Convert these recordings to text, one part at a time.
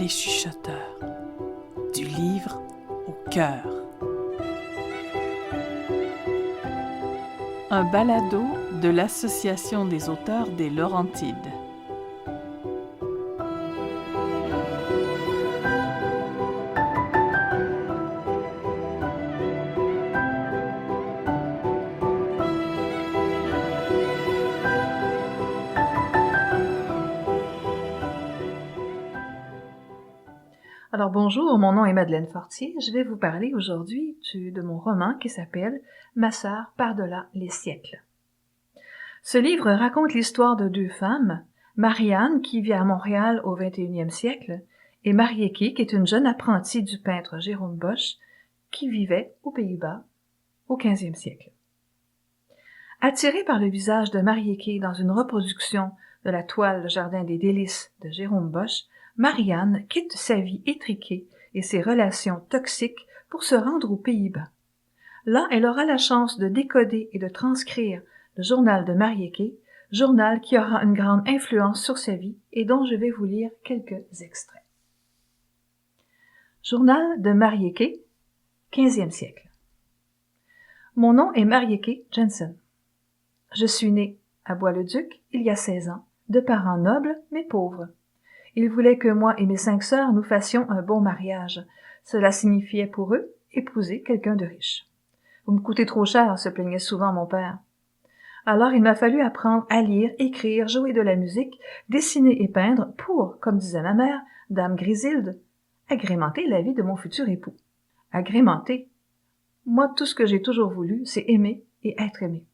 Les chuchoteurs, du livre au cœur. Un balado de l'Association des auteurs des Laurentides. Alors bonjour, mon nom est Madeleine Fortier. Je vais vous parler aujourd'hui de mon roman qui s'appelle « Ma sœur par-delà les siècles ». Ce livre raconte l'histoire de deux femmes, Marianne qui vit à Montréal au 21e siècle et Marieke qui est une jeune apprentie du peintre Jérôme Bosch qui vivait aux Pays-Bas au 15e siècle. Attirée par le visage de Marieke dans une reproduction de la toile Le Jardin des délices de Jérôme Bosch, Marianne quitte sa vie étriquée et ses relations toxiques pour se rendre aux Pays-Bas. Là, elle aura la chance de décoder et de transcrire le journal de Marieke, journal qui aura une grande influence sur sa vie et dont je vais vous lire quelques extraits. Journal de Marieke, 15e siècle. Mon nom est Marieke Jensen. Je suis née à Bois-le-Duc il y a 16 ans, de parents nobles mais pauvres. Ils voulaient que moi et mes 5 sœurs nous fassions un bon mariage. Cela signifiait pour eux épouser quelqu'un de riche. « Vous me coûtez trop cher », se plaignait souvent mon père. Alors il m'a fallu apprendre à lire, écrire, jouer de la musique, dessiner et peindre pour, comme disait ma mère, Dame Grisilde, agrémenter la vie de mon futur époux. Agrémenter? Moi, tout ce que j'ai toujours voulu, c'est aimer et être aimé.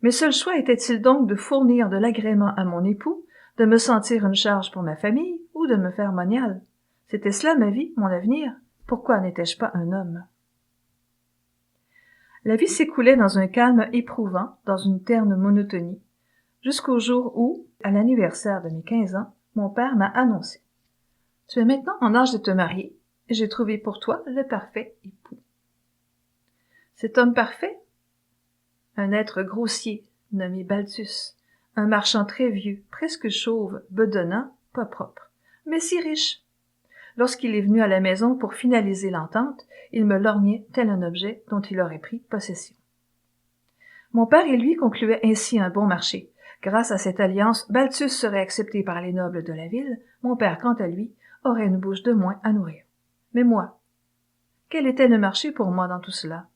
Mes seuls choix étaient-ils donc de fournir de l'agrément à mon époux, de me sentir une charge pour ma famille ou de me faire moniale? C'était cela ma vie, mon avenir. Pourquoi n'étais-je pas un homme? La vie s'écoulait dans un calme éprouvant, dans une terne monotonie, jusqu'au jour où, à l'anniversaire de mes 15 ans, mon père m'a annoncé « Tu es maintenant en âge de te marier et j'ai trouvé pour toi le parfait époux. » Cet homme parfait? Un être grossier, nommé Balthus, un marchand très vieux, presque chauve, bedonnant, pas propre, mais si riche. Lorsqu'il est venu à la maison pour finaliser l'entente, il me lorgnait tel un objet dont il aurait pris possession. Mon père et lui concluaient ainsi un bon marché. Grâce à cette alliance, Balthus serait accepté par les nobles de la ville, mon père, quant à lui, aurait une bouche de moins à nourrir. Mais moi, quel était le marché pour moi dans tout cela?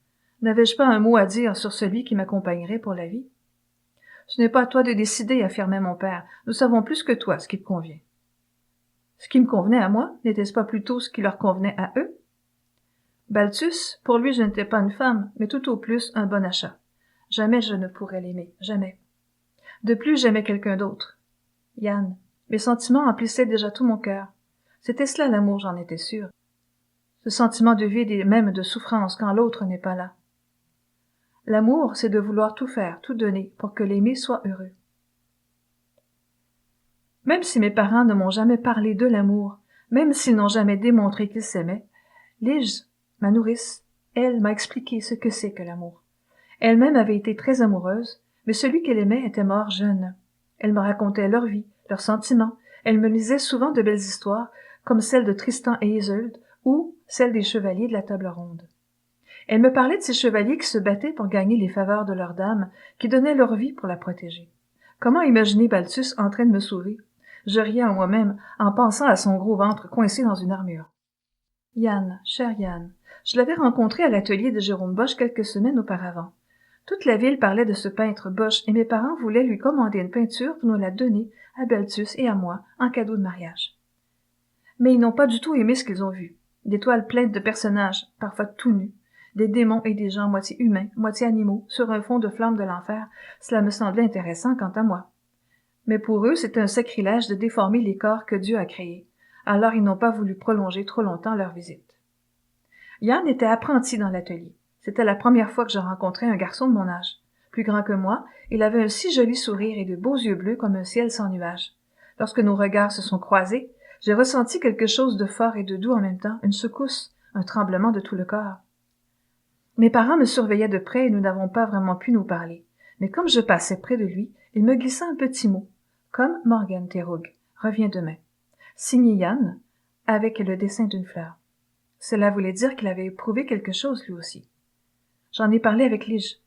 N'avais-je pas un mot à dire sur celui qui m'accompagnerait pour la vie? Ce n'est pas à toi de décider, affirmait mon père. Nous savons plus que toi ce qui te convient. Ce qui me convenait à moi, n'était-ce pas plutôt ce qui leur convenait à eux? Balthus, pour lui, je n'étais pas une femme, mais tout au plus un bon achat. Jamais je ne pourrais l'aimer, jamais. De plus, j'aimais quelqu'un d'autre. Yann. Mes sentiments emplissaient déjà tout mon cœur. C'était cela l'amour, j'en étais sûre. Ce sentiment de vide et même de souffrance quand l'autre n'est pas là. L'amour, c'est de vouloir tout faire, tout donner, pour que l'aimé soit heureux. Même si mes parents ne m'ont jamais parlé de l'amour, même s'ils n'ont jamais démontré qu'ils s'aimaient, Lige, ma nourrice, elle m'a expliqué ce que c'est que l'amour. Elle-même avait été très amoureuse, mais celui qu'elle aimait était mort jeune. Elle me racontait leur vie, leurs sentiments. Elle me lisait souvent de belles histoires, comme celle de Tristan et Isolde, ou celle des chevaliers de la table ronde. Elle me parlait de ces chevaliers qui se battaient pour gagner les faveurs de leurs dames, qui donnaient leur vie pour la protéger. Comment imaginer Balthus en train de me sauver? Je riais en moi-même en pensant à son gros ventre coincé dans une armure. Yann, cher Yann, je l'avais rencontré à l'atelier de Jérôme Bosch quelques semaines auparavant. Toute la ville parlait de ce peintre Bosch et mes parents voulaient lui commander une peinture pour nous la donner à Balthus et à moi en cadeau de mariage. Mais ils n'ont pas du tout aimé ce qu'ils ont vu. Des toiles pleines de personnages, parfois tout nus, des démons et des gens moitié humains, moitié animaux, sur un fond de flammes de l'enfer, cela me semblait intéressant quant à moi. Mais pour eux, c'était un sacrilège de déformer les corps que Dieu a créés. Alors ils n'ont pas voulu prolonger trop longtemps leur visite. Yann était apprenti dans l'atelier. C'était la première fois que je rencontrais un garçon de mon âge. Plus grand que moi, il avait un si joli sourire et de beaux yeux bleus comme un ciel sans nuages. Lorsque nos regards se sont croisés, j'ai ressenti quelque chose de fort et de doux en même temps, une secousse, un tremblement de tout le corps. Mes parents me surveillaient de près et nous n'avons pas vraiment pu nous parler. Mais comme je passais près de lui, il me glissa un petit mot, comme Morgan Terhune, reviens demain. signé Yann, avec le dessin d'une fleur. Cela voulait dire qu'il avait éprouvé quelque chose lui aussi. J'en ai parlé avec Lige.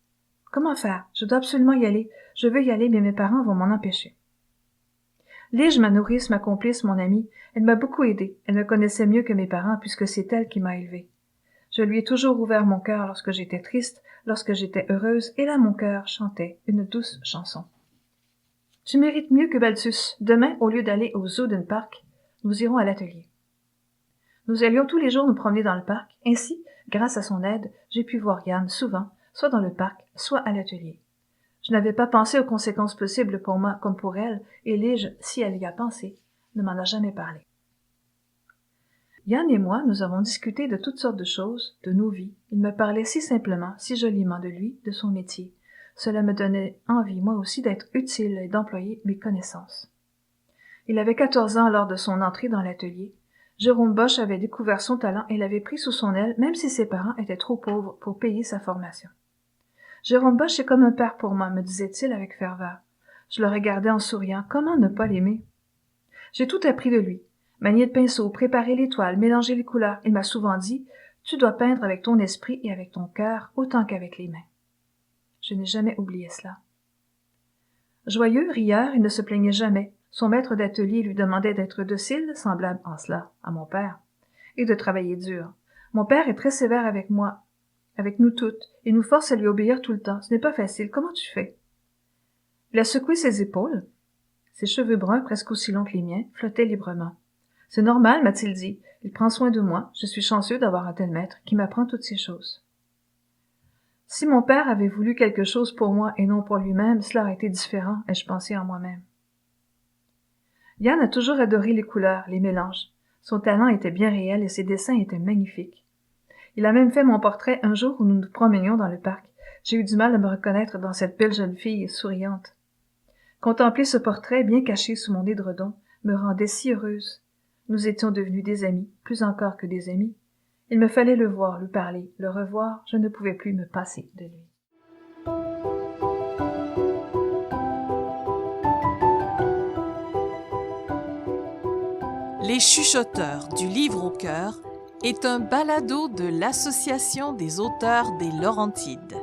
Comment faire? Je dois absolument y aller. Je veux y aller, mais mes parents vont m'en empêcher. Lige, ma nourrice, ma complice, mon amie, elle m'a beaucoup aidée. Elle me connaissait mieux que mes parents puisque c'est elle qui m'a élevée. Je lui ai toujours ouvert mon cœur lorsque j'étais triste, lorsque j'étais heureuse, et là mon cœur chantait une douce chanson. Tu mérites mieux que Balthus. Demain, au lieu d'aller au Zoden Park, nous irons à l'atelier. Nous allions tous les jours nous promener dans le parc. Ainsi, grâce à son aide, j'ai pu voir Yann souvent, soit dans le parc, soit à l'atelier. Je n'avais pas pensé aux conséquences possibles pour moi comme pour elle, et Lige, si elle y a pensé, ne m'en a jamais parlé. Yann et moi, nous avons discuté de toutes sortes de choses, de nos vies. Il me parlait si simplement, si joliment de lui, de son métier. Cela me donnait envie, moi aussi, d'être utile et d'employer mes connaissances. Il avait 14 ans lors de son entrée dans l'atelier. Jérôme Bosch avait découvert son talent et l'avait pris sous son aile, même si ses parents étaient trop pauvres pour payer sa formation. Jérôme Bosch est comme un père pour moi, me disait-il avec ferveur. Je le regardais en souriant. Comment ne pas l'aimer? J'ai tout appris de lui. Manier de pinceau, préparer les toiles, mélanger les couleurs. Il m'a souvent dit, tu dois peindre avec ton esprit et avec ton cœur autant qu'avec les mains. Je n'ai jamais oublié cela. Joyeux, rieur, il ne se plaignait jamais. Son maître d'atelier lui demandait d'être docile, semblable en cela à mon père, et de travailler dur. Mon père est très sévère avec moi, avec nous toutes, et nous force à lui obéir tout le temps. Ce n'est pas facile. Comment tu fais? Il a secoué ses épaules. Ses cheveux bruns, presque aussi longs que les miens, flottaient librement. C'est normal, m'a-t-il dit. Il prend soin de moi. Je suis chanceux d'avoir un tel maître qui m'apprend toutes ces choses. Si mon père avait voulu quelque chose pour moi et non pour lui-même, cela aurait été différent, ai-je pensé en moi-même. Yann a toujours adoré les couleurs, les mélanges. Son talent était bien réel et ses dessins étaient magnifiques. Il a même fait mon portrait un jour où nous nous promenions dans le parc. J'ai eu du mal à me reconnaître dans cette belle jeune fille souriante. Contempler ce portrait bien caché sous mon édredon me rendait si heureuse. Nous étions devenus des amis, plus encore que des amis. Il me fallait le voir, lui parler, le revoir, je ne pouvais plus me passer de lui. Les chuchoteurs du livre au cœur est un balado de l'Association des auteurs des Laurentides.